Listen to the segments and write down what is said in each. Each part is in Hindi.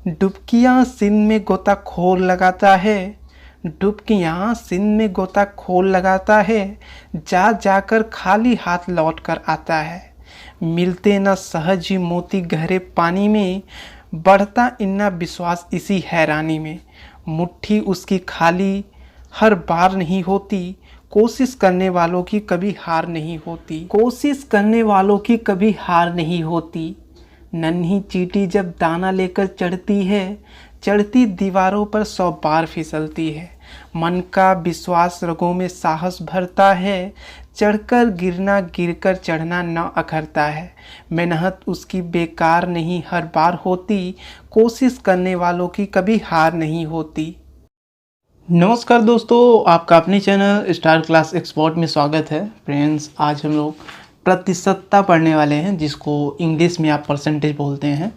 डुबकियाँ सिंध में गोताखोर लगाता है, डुबकियाँ सिंध में गोताखोर लगाता है, जा जाकर खाली हाथ लौट कर आता है। मिलते न सहज ही मोती गहरे पानी में, बढ़ता इन्ना विश्वास इसी हैरानी में। मुट्ठी उसकी खाली हर बार नहीं होती, कोशिश करने वालों की कभी हार नहीं होती, कोशिश करने वालों की कभी हार नहीं होती। नन्ही चींटी जब दाना लेकर चढ़ती है, चढ़ती दीवारों पर 100 बार फिसलती है। मन का विश्वास रगों में साहस भरता है, चढ़कर गिरना गिरकर चढ़ना न अखरता है। मेहनत उसकी बेकार नहीं हर बार होती, कोशिश करने वालों की कभी हार नहीं होती। नमस्कार दोस्तों, आपका अपने चैनल स्टार क्लास एक्सपर्ट में स्वागत है। फ्रेंड्स, आज हम लोग प्रतिशतता पढ़ने वाले हैं, जिसको इंग्लिश में आप परसेंटेज बोलते हैं।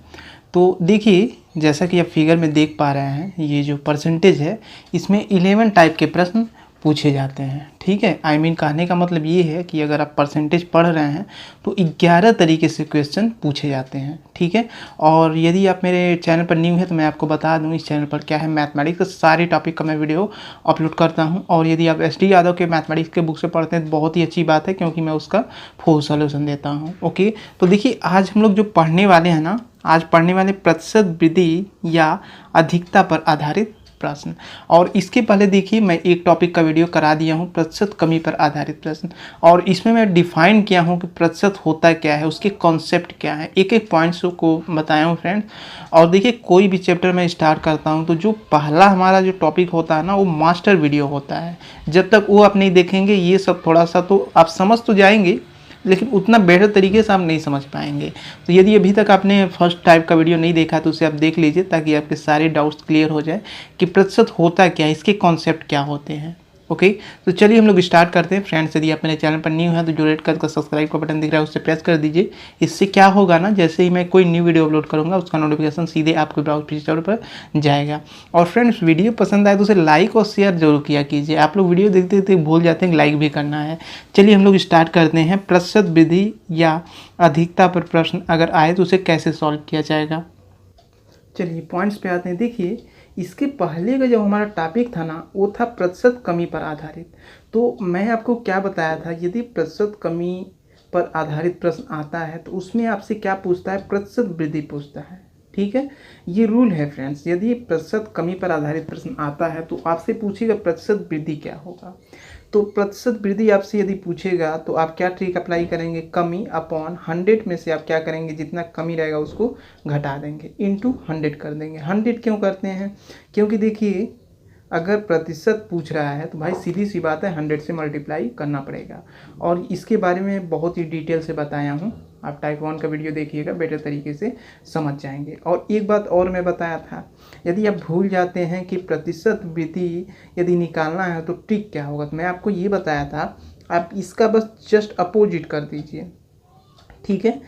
तो देखिए, जैसा कि आप फिगर में देख पा रहे हैं, ये जो परसेंटेज है इसमें 11 टाइप के प्रश्न पूछे जाते हैं। ठीक है, कहने का मतलब ये है कि अगर आप परसेंटेज पढ़ रहे हैं तो 11 तरीके से क्वेश्चन पूछे जाते हैं। ठीक है, और यदि आप मेरे चैनल पर न्यू है तो मैं आपको बता दूं, इस चैनल पर क्या है, मैथमेटिक्स के सारे टॉपिक का मैं वीडियो अपलोड करता हूं। और यदि आप SD यादव के मैथमेटिक्स के बुक से पढ़ते हैं तो बहुत ही अच्छी बात है, क्योंकि मैं उसका फुल सोल्यूशन देता हूँ। ओके, तो देखिए, आज हम लोग जो पढ़ने वाले हैं ना, आज पढ़ने वाले प्रतिशत वृद्धि या अधिकता पर आधारित प्रश्न। और इसके पहले देखिए, मैं एक टॉपिक का वीडियो करा दिया हूँ, प्रतिशत कमी पर आधारित प्रश्न, और इसमें मैं डिफाइन किया हूँ कि प्रतिशत होता क्या है, उसके कॉन्सेप्ट क्या है, एक एक पॉइंट्स को बताया हूँ फ्रेंड्स। और देखिए, कोई भी चैप्टर मैं स्टार्ट करता हूँ तो जो पहला हमारा जो टॉपिक होता है ना, वो मास्टर वीडियो होता है। जब तक वो आप नहीं देखेंगे, ये सब थोड़ा सा तो आप समझ तो जाएंगे, लेकिन उतना बेहतर तरीके से आप नहीं समझ पाएंगे। तो यदि अभी तक आपने फर्स्ट टाइप का वीडियो नहीं देखा तो उसे आप देख लीजिए, ताकि आपके सारे डाउट्स क्लियर हो जाए कि प्रतिशत होता क्या है, इसके कॉन्सेप्ट क्या होते हैं। ओके, तो चलिए हम लोग स्टार्ट करते हैं। फ्रेंड्स, यदि आप मेरे चैनल पर न्यू है तो जो रेड कलर का सब्सक्राइब का बटन दिख रहा है उससे प्रेस कर दीजिए। इससे क्या होगा ना, जैसे ही मैं कोई न्यू वीडियो अपलोड करूंगा उसका नोटिफिकेशन सीधे आपके ब्राउज़र पर जाएगा। और फ्रेंड्स, वीडियो पसंद आए तो उसे लाइक और शेयर जरूर किया कीजिए। आप लोग वीडियो देखते देखते भूल जाते हैं लाइक भी करना है। चलिए हम लोग स्टार्ट करते हैं। प्रतिशत वृद्धि या अधिकता पर प्रश्न अगर आए तो उसे कैसे सॉल्व किया जाएगा। चलिए पॉइंट्स पे आते हैं। देखिए, इसके पहले का जो हमारा टॉपिक था ना, वो था प्रतिशत कमी पर आधारित। तो मैं आपको क्या बताया था, यदि प्रतिशत कमी पर आधारित प्रश्न आता है तो उसमें आपसे क्या पूछता है, प्रतिशत वृद्धि पूछता है। ठीक है, ये रूल है फ्रेंड्स। यदि प्रतिशत कमी पर आधारित प्रश्न आता है तो आपसे पूछेगा प्रतिशत वृद्धि क्या होगा। तो प्रतिशत वृद्धि आपसे यदि पूछेगा तो आप क्या ट्रिक अप्लाई करेंगे, कमी अपॉन 100 में से आप क्या करेंगे, जितना कमी रहेगा उसको घटा देंगे, इंटू 100 कर देंगे। 100 क्यों करते हैं, क्योंकि देखिए, अगर प्रतिशत पूछ रहा है तो भाई सीधी सी बात है, 100 से मल्टीप्लाई करना पड़ेगा। और इसके बारे में बहुत ही डिटेल से बताया हूँ, आप टाइप 1 का वीडियो देखिएगा, बेटर तरीके से समझ जाएंगे। और एक बात और मैं बताया था, यदि आप भूल जाते हैं कि प्रतिशत वृद्धि यदि निकालना है तो ट्रिक क्या होगा, तो मैं आपको ये बताया था, आप इसका बस जस्ट अपोजिट कर दीजिए। ठीक है,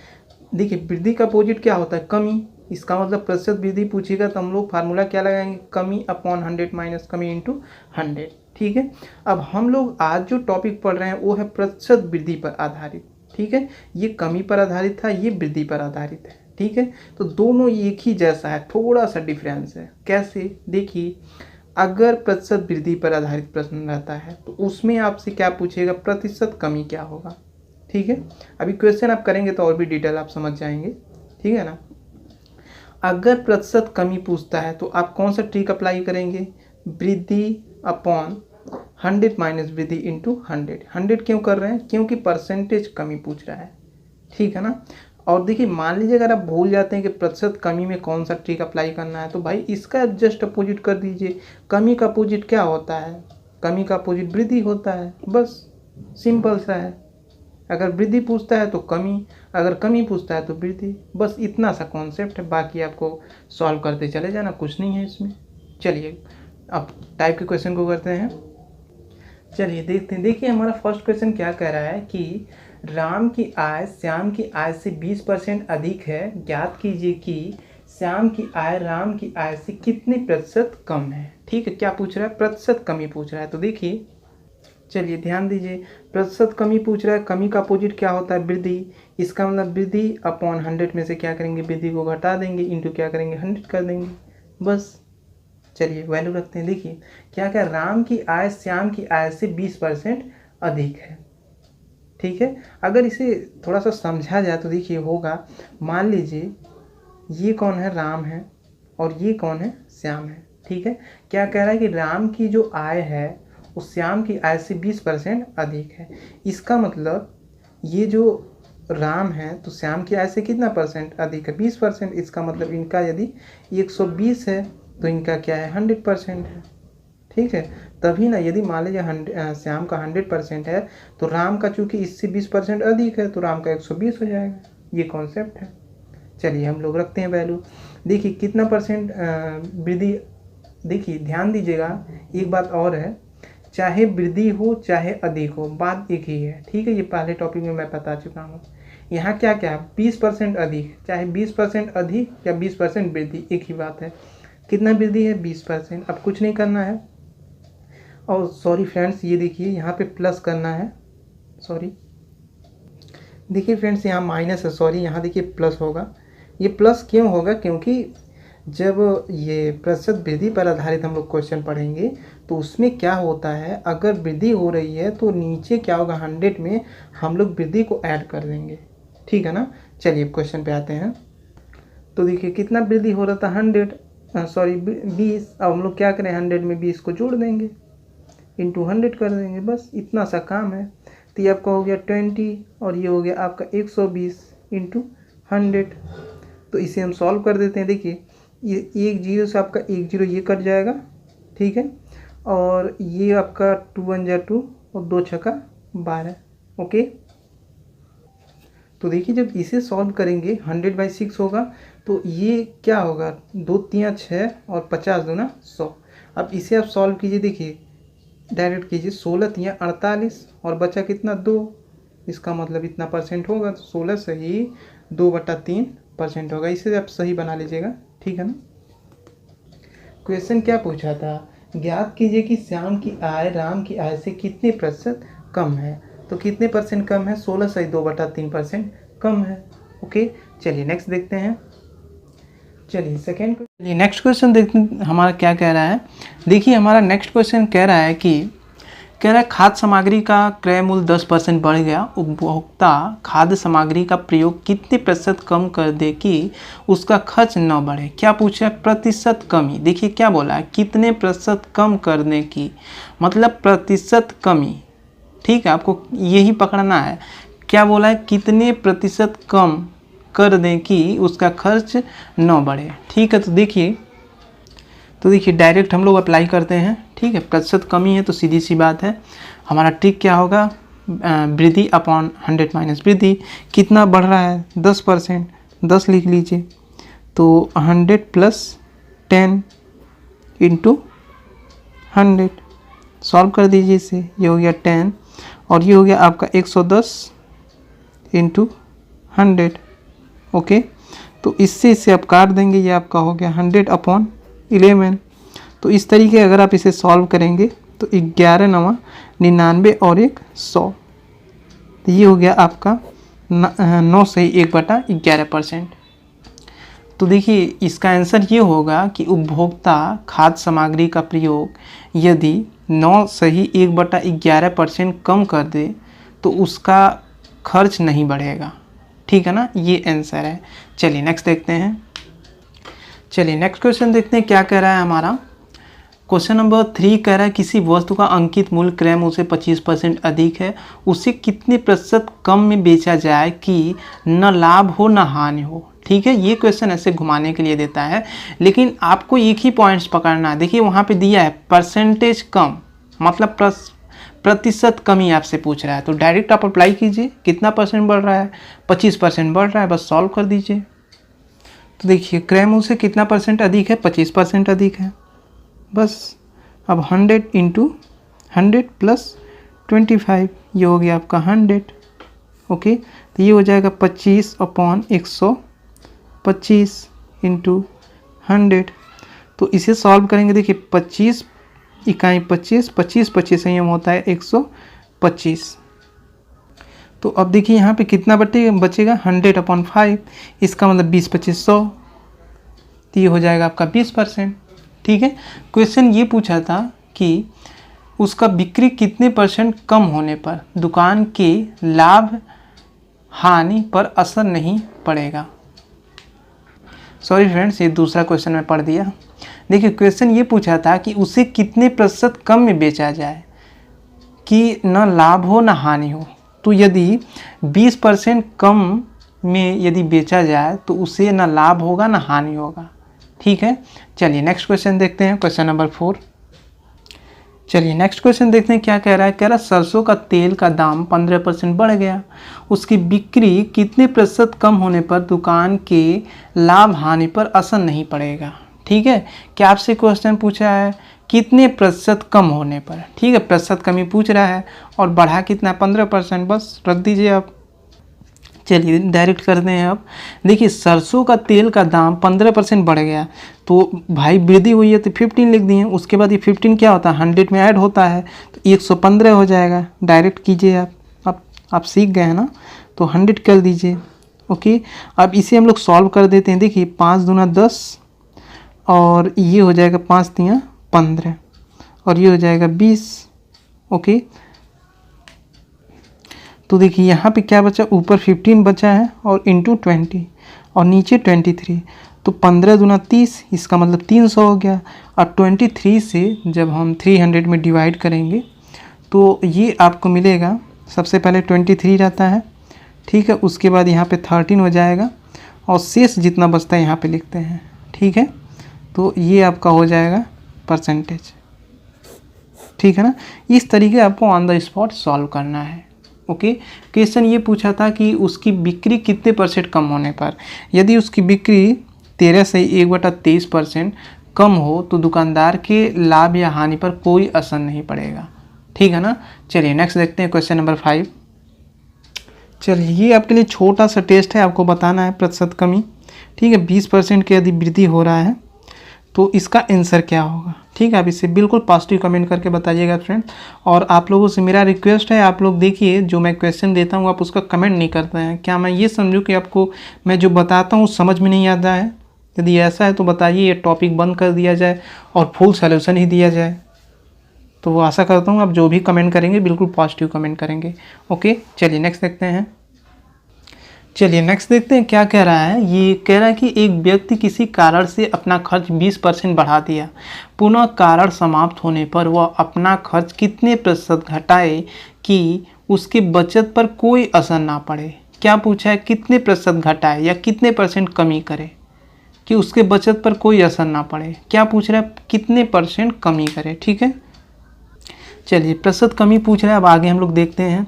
देखिए, वृद्धि का अपोजिट क्या होता है, कमी। इसका मतलब प्रतिशत वृद्धि पूछेगा तो हम लोग फार्मूला क्या लगाएंगे, कमी अपॉन 100 माइनस कमी इंटू 100। ठीक है, अब हम लोग आज जो टॉपिक पढ़ रहे हैं वो है प्रतिशत वृद्धि पर आधारित। ठीक है, ये कमी पर आधारित था, ये वृद्धि पर आधारित है। ठीक है, तो दोनों एक ही जैसा है, थोड़ा सा डिफरेंस है। कैसे, देखिए, अगर प्रतिशत वृद्धि पर आधारित प्रश्न रहता है तो उसमें आपसे क्या पूछेगा, प्रतिशत कमी क्या होगा। ठीक है, अभी क्वेश्चन आप करेंगे तो और भी डिटेल आप समझ जाएंगे। ठीक है ना, अगर प्रतिशत कमी पूछता है तो आप कौन सा ट्रिक अप्लाई करेंगे, वृद्धि अपॉन 100 माइनस वृद्धि इंटू 100। 100 क्यों कर रहे हैं, क्योंकि परसेंटेज कमी पूछ रहा है। ठीक है ना, और देखिए, मान लीजिए अगर आप भूल जाते हैं कि प्रतिशत कमी में कौन सा ट्रिक अप्लाई करना है, तो भाई इसका जस्ट अपोजिट कर दीजिए। कमी का अपोजिट क्या होता है, कमी का अपोजिट वृद्धि होता है, बस सिंपल सा है। अगर वृद्धि पूछता है तो कमी, अगर कमी पूछता है तो वृद्धि, बस इतना सा कॉन्सेप्ट है। बाकी आपको सॉल्व करते चले जाना, कुछ नहीं है इसमें। चलिए अब टाइप के क्वेश्चन को करते हैं। चलिए देखते हैं। देखिए, हमारा फर्स्ट क्वेश्चन क्या कह रहा है कि राम की आय श्याम की आय से 20% अधिक है, ज्ञात कीजिए कि श्याम की आय राम की आय से कितने प्रतिशत कम है। ठीक है, क्या पूछ रहा है, प्रतिशत कमी पूछ रहा है। तो देखिए, चलिए ध्यान दीजिए, प्रतिशत कमी पूछ रहा है, कमी का अपोजिट क्या होता है, वृद्धि। इसका मतलब वृद्धि अपॉन 100 में से क्या करेंगे, वृद्धि को घटा देंगे, इंटू क्या करेंगे, 100 कर देंगे। बस। चलिए वैल्यू रखते हैं। देखिए क्या क्या, राम की आय श्याम की आय से 20% अधिक है। ठीक है, अगर इसे थोड़ा सा समझा जाए तो देखिए होगा, मान लीजिए ये कौन है, राम है, और ये कौन है, श्याम है। ठीक है, क्या कह रहा है कि राम की जो आय है वो श्याम की आय से 20% अधिक है। इसका मतलब ये जो राम है तो श्याम की आय से कितना परसेंट अधिक है, 20%। इसका मतलब इनका यदि 120 है तो इनका क्या है, 100% है। ठीक है, तभी ना, यदि मान लीजिए श्याम का 100% है तो राम का चूंकि इससे 20% अधिक है तो राम का 120 हो जाएगा। ये कॉन्सेप्ट है। चलिए हम लोग रखते हैं वैल्यू। देखिए कितना परसेंट वृद्धि, देखिए ध्यान दीजिएगा, एक बात और है, चाहे वृद्धि हो चाहे अधिक हो, बात एक ही है। ठीक है, ये पहले टॉपिक में मैं बता चुका हूँ। यहाँ क्या क्या, 20% अधिक, चाहे 20% अधिक या 20% वृद्धि, एक ही बात है। कितना वृद्धि है, 20%। अब कुछ नहीं करना है, और सॉरी फ्रेंड्स, ये देखिए यहाँ पे प्लस करना है, सॉरी देखिए फ्रेंड्स यहाँ माइनस है, सॉरी यहाँ देखिए प्लस होगा। ये प्लस क्यों होगा, क्योंकि जब ये प्रतिशत वृद्धि पर आधारित हम लोग क्वेश्चन पढ़ेंगे तो उसमें क्या होता है, अगर वृद्धि हो रही है तो नीचे क्या होगा, 100 में हम लोग वृद्धि को ऐड कर देंगे। ठीक है ना। चलिए क्वेश्चन पे आते हैं। तो देखिए कितना वृद्धि हो रहा था, 20। अब हम लोग क्या करें, 100 में 20 को जोड़ देंगे, इंटू 100 कर देंगे, बस इतना सा काम है। तो ये आपका हो गया 20 और ये हो गया आपका 120 इंटू 100। तो इसे हम सॉल्व कर देते हैं। देखिए ये 1 0 से आपका 1 0 ये कट जाएगा। ठीक है, और ये आपका 2 1 जा 2 और 2 6 12। ओके, तो देखिए जब इसे सॉल्व करेंगे 100/6 होगा, तो ये क्या होगा, 2 3 6 और 50 दूना 100। अब इसे आप सॉल्व कीजिए, देखिए डायरेक्ट कीजिए, 16 3 48 और बचा कितना, 2। इसका मतलब इतना परसेंट होगा, तो 16 से ही 2/3% होगा। इसे आप सही बना लीजिएगा। ठीक है ना। क्वेश्चन क्या पूछा था, ज्ञात कीजिए कि श्याम की आय राम की आय से कितने प्रतिशत कम है। तो कितने परसेंट कम है, 16 से 2/3% कम है। ओके, चलिए नेक्स्ट देखते हैं। चलिए नेक्स्ट क्वेश्चन देखते हैं हमारा क्या कह रहा है। देखिए हमारा नेक्स्ट क्वेश्चन कह रहा है खाद्य सामग्री का क्रय मूल्य 10% बढ़ गया, उपभोक्ता खाद्य सामग्री का प्रयोग कितने प्रतिशत कम कर दे कि उसका खर्च न बढ़े। क्या पूछा है, प्रतिशत कमी। देखिए क्या बोला है, कितने प्रतिशत कम करने की, मतलब प्रतिशत कमी। ठीक है, आपको यही पकड़ना है। क्या बोला है, कितने प्रतिशत कम कर दें कि उसका खर्च न बढ़े। ठीक है, तो देखिए डायरेक्ट हम लोग अप्लाई करते हैं। ठीक है, प्रतिशत कमी है तो सीधी सी बात है, हमारा ट्रिक क्या होगा, वृद्धि अपॉन 100 माइनस वृद्धि। कितना बढ़ रहा है, 10%, 10 लिख लीजिए। तो 100 + 10 इंटू 100 सॉल्व कर दीजिए इसे। ये हो गया 10 और ये हो गया आपका 110 इंटू 100। ओके, तो इससे आप काट देंगे, ये आपका हो गया 100/11। तो इस तरीके अगर आप इसे सॉल्व करेंगे तो 11 9 99 और 1 100। तो ये हो गया आपका 9 से 1/11%। तो देखिए इसका आंसर ये होगा कि उपभोक्ता खाद्य सामग्री का प्रयोग यदि 9 से 1/11% कम कर दे तो उसका खर्च नहीं बढ़ेगा। ठीक है ना, ये आंसर है। चलिए नेक्स्ट देखते हैं। चलिए नेक्स्ट क्वेश्चन देखते हैं क्या कह रहा है हमारा। क्वेश्चन नंबर 3 कह रहा है किसी वस्तु का अंकित मूल्य क्रय मूल्य से 25% अधिक है, उसे कितने प्रतिशत कम में बेचा जाए कि न लाभ हो न हानि हो। ठीक है, ये क्वेश्चन ऐसे घुमाने के लिए देता है, लेकिन आपको एक ही पॉइंट्स पकड़ना है। देखिए वहाँ पे दिया है परसेंटेज कम, मतलब प्रतिशत कमी आपसे पूछ रहा है, तो डायरेक्ट आप अप्लाई कीजिए। कितना परसेंट बढ़ रहा है, 25% बढ़ रहा है, बस सॉल्व कर दीजिए। तो देखिए क्रय मूल्य से कितना परसेंट अधिक है, 25% अधिक है, बस। अब 100 इंटू 100 + 25, ये हो गया आपका 100। ओके, तो ये हो जाएगा 25/125 इंटू 100। तो इसे सॉल्व करेंगे। देखिए 25 इकाई 25, 25 संयम होता है 125। तो अब देखिए यहाँ पे कितना बचेगा 100/5, इसका मतलब 20 25 100। तो ये हो जाएगा आपका 20%। ठीक है, क्वेश्चन ये पूछा था कि उसका बिक्री कितने % कम होने पर दुकान के लाभ हानि पर असर नहीं पड़ेगा। सॉरी फ्रेंड्स, ये दूसरा क्वेश्चन मैं पढ़ दिया। देखिए, क्वेश्चन ये पूछा था कि उसे कितने % कम में बेचा जाए कि न लाभ हो न हानि हो। तो यदि 20% कम में यदि बेचा जाए तो उसे न लाभ होगा न हानि होगा। ठीक है, चलिए नेक्स्ट क्वेश्चन देखते हैं, क्वेश्चन नंबर 4। चलिए नेक्स्ट क्वेश्चन देखते हैं क्या कह रहा है। कह रहा है सरसों का तेल का दाम 15% बढ़ गया, उसकी बिक्री कितने % कम होने पर दुकान के लाभ हानि पर असर नहीं पड़ेगा। ठीक है, क्या आपसे क्वेश्चन पूछा है कितने % कम होने पर। ठीक है, प्रतिशत कमी पूछ रहा है और बढ़ा कितना 15%, बस रख दीजिए आप। चलिए डायरेक्ट करते हैं। अब देखिए, सरसों का तेल का दाम 15% बढ़ गया, तो भाई वृद्धि हुई है तो 15 लिख दिए। उसके बाद ये 15 क्या होता है, 100 में ऐड होता है तो 115 हो जाएगा। डायरेक्ट कीजिए आप सीख गए हैं ना, तो 100 कर दीजिए। ओके, अब इसे हम लोग सॉल्व कर देते हैं। देखिए 5 दूना 10 और ये हो जाएगा 5 तिया 15 और ये हो जाएगा 20। ओके, तो देखिए यहाँ पे क्या बचा, ऊपर 15 बचा है और इंटू 20 और नीचे 23, तो 15 दूना 30, इसका मतलब 300 हो गया। और 23 से जब हम 300 में डिवाइड करेंगे तो ये आपको मिलेगा, सबसे पहले 23 रहता है। ठीक है, उसके बाद यहाँ पे 13 हो जाएगा और शेष जितना बचता है यहाँ पे लिखते हैं। ठीक है, तो ये आपका हो जाएगा %। ठीक है ना, इस तरीके आपको ऑन द स्पॉट सॉल्व करना है। ओके, क्वेश्चन ये पूछा था कि उसकी बिक्री कितने % कम होने पर। यदि उसकी बिक्री 13 से 1/23% कम हो तो दुकानदार के लाभ या हानि पर कोई असर नहीं पड़ेगा। ठीक है ना, चलिए नेक्स्ट देखते हैं, क्वेश्चन नंबर 5। चलिए, ये आपके लिए छोटा सा टेस्ट है, आपको बताना है प्रतिशत कमी। ठीक है, 20% की यदि वृद्धि हो रहा है तो इसका आंसर क्या होगा। ठीक है, आप इसे बिल्कुल पॉजिटिव कमेंट करके बताइएगा फ्रेंड। और आप लोगों से मेरा रिक्वेस्ट है, आप लोग देखिए जो मैं क्वेश्चन देता हूँ आप उसका कमेंट नहीं करते हैं। क्या मैं ये समझूँ कि आपको मैं जो बताता हूँ समझ में नहीं आता है? यदि ऐसा है तो बताइए, ये टॉपिक बंद कर दिया जाए और फुल सोल्यूशन ही दिया जाए। तो वो आशा करता हूँ आप जो भी कमेंट करेंगे बिल्कुल पॉजिटिव कमेंट करेंगे। ओके, चलिए नेक्स्ट देखते हैं। चलिए नेक्स्ट देखते हैं क्या कह रहा है। ये कह रहा है कि एक व्यक्ति किसी कारण से अपना खर्च 20% बढ़ा दिया, पुनः कारण समाप्त होने पर वह अपना खर्च कितने % घटाए कि उसके बचत पर कोई असर ना पड़े। क्या पूछा है, कितने % घटाए या कितने % कमी करे कि उसके बचत पर कोई असर ना पड़े। क्या पूछ रहा है, कितने % कमी करे। ठीक है, चलिए प्रतिशत कमी पूछ रहा है। अब आगे हम लोग देखते हैं।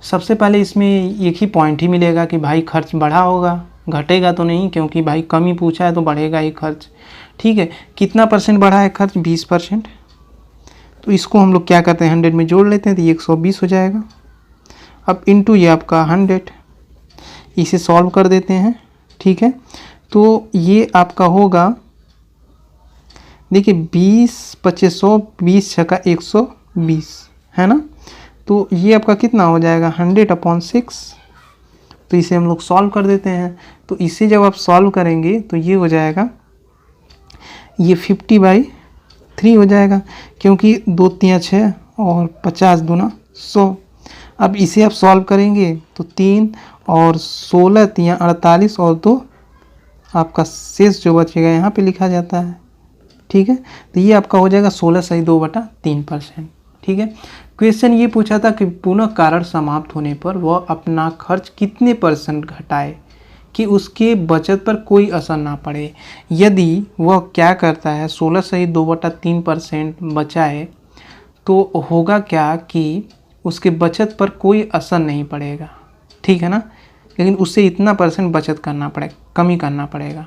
सबसे पहले इसमें एक ही पॉइंट ही मिलेगा कि भाई खर्च बढ़ा होगा, घटेगा तो नहीं, क्योंकि भाई कमी पूछा है तो बढ़ेगा ही खर्च। ठीक है, कितना % बढ़ा है खर्च, 20%। तो इसको हम लोग क्या करते हैं, 100 में जोड़ लेते हैं तो ये 120 हो जाएगा। अब इंटू ये आपका 100, इसे सॉल्व कर देते हैं। ठीक है, तो ये आपका होगा, देखिए 20 25 100, 20 छक्का 120 है ना। तो ये आपका कितना हो जाएगा, 100/6। तो इसे हम लोग सॉल्व कर देते हैं। तो इसे जब आप सॉल्व करेंगे तो ये हो जाएगा, ये 50/3 हो जाएगा, क्योंकि 2 तिया 6 और 50 दूना 100। अब इसे आप सॉल्व करेंगे तो 3 और 16 तिया 48 और 2 आपका शेष जो बचेगा यहाँ पे लिखा जाता है। ठीक है, तो ये आपका हो जाएगा 16/2/3%। ठीक है, क्वेश्चन ये पूछा था कि पुनः कारण समाप्त होने पर वह अपना खर्च कितने % घटाए कि उसके बचत पर कोई असर ना पड़े। यदि वह क्या करता है, 16/2/3% बचाए तो होगा क्या कि उसके बचत पर कोई असर नहीं पड़ेगा। ठीक है ना, लेकिन उससे इतना % बचत करना पड़ेगा, कमी करना पड़ेगा।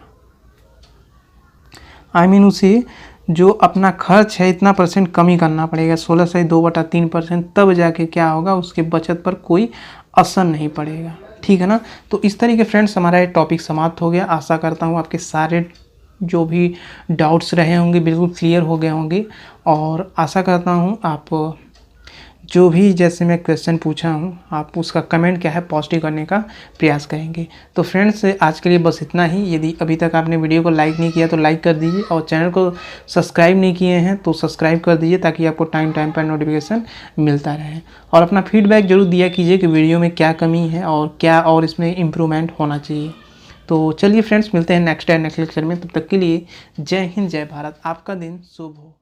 उसे जो अपना खर्च है इतना % कमी करना पड़ेगा, 16/2/3%, तब जाके क्या होगा, उसके बचत पर कोई असर नहीं पड़ेगा। ठीक है ना, तो इस तरीके फ्रेंड्स हमारा ये टॉपिक समाप्त हो गया। आशा करता हूँ आपके सारे जो भी डाउट्स रहे होंगे बिल्कुल क्लियर हो गए होंगे और आशा करता हूँ आप जो भी जैसे मैं क्वेश्चन पूछा हूँ आप उसका कमेंट क्या है पॉजिटिव करने का प्रयास करेंगे। तो फ्रेंड्स आज के लिए बस इतना ही। यदि अभी तक आपने वीडियो को लाइक नहीं किया तो लाइक कर दीजिए और चैनल को सब्सक्राइब नहीं किए हैं तो सब्सक्राइब कर दीजिए ताकि आपको टाइम टाइम पर नोटिफिकेशन मिलता रहे। और अपना फीडबैक जरूर दिया कीजिए कि वीडियो में क्या कमी है और क्या और इसमें इम्प्रूवमेंट होना चाहिए। तो चलिए फ्रेंड्स मिलते हैं नेक्स्ट लेक्चर में। तब तक के लिए जय हिंद जय भारत। आपका दिन शुभ हो।